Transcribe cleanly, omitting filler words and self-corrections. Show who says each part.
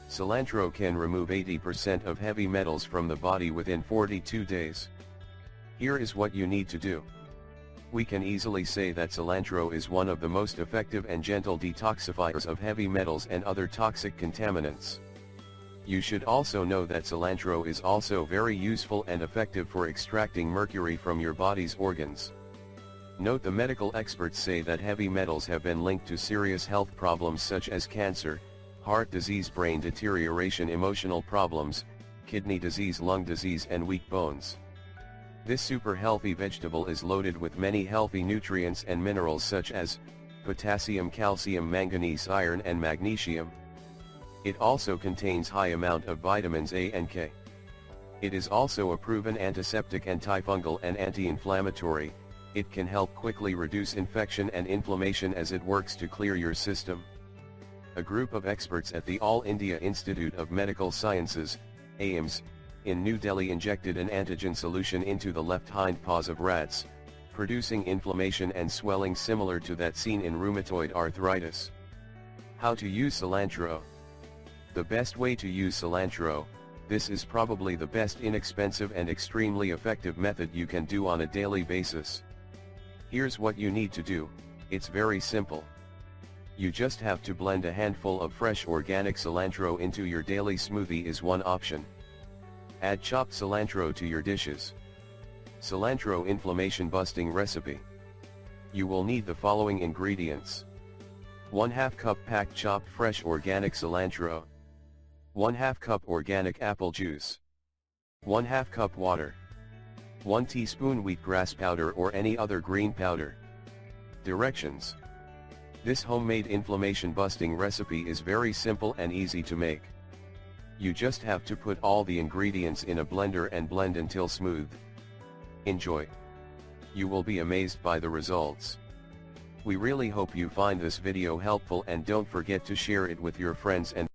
Speaker 1: Cilantro can remove 80% of heavy metals from the body within 42 days. Here is what you need to do. We can easily say that cilantro is one of the most effective and gentle detoxifiers of heavy metals and other toxic contaminants. You should also know that cilantro is also very useful and effective for extracting mercury from your body's organs. Note, the medical experts say that heavy metals have been linked to serious health problems such as cancer, heart disease, brain deterioration, emotional problems, kidney disease, lung disease, and weak bones. This super healthy vegetable is loaded with many healthy nutrients and minerals such as potassium, calcium, manganese, iron, and magnesium. It also contains high amount of vitamins A and K. It is also a proven antiseptic, antifungal, and anti-inflammatory. It can help quickly reduce infection and inflammation as it works to clear your system. A group of experts at the All India Institute of Medical Sciences, AIIMS, in New Delhi injected an antigen solution into the left hind paws of rats, producing inflammation and swelling similar to that seen in rheumatoid arthritis. How to use cilantro? The best way to use cilantro: this is probably the best, inexpensive, and extremely effective method you can do on a daily basis. Here's what you need to do. It's very simple. You just have to blend a handful of fresh organic cilantro into your daily smoothie is one option. Add chopped cilantro to your dishes. Cilantro inflammation busting recipe. You will need the following ingredients: 1/2 cup packed chopped fresh organic cilantro, 1/2 cup organic apple juice, 1/2 cup water, 1 teaspoon wheatgrass powder or any other green powder. Directions: this homemade inflammation busting recipe is very simple and easy to make. You just have to put all the ingredients in a blender and blend until smooth. Enjoy. You will be amazed by the results. We really hope you find this video helpful, and don't forget to share it with your friends and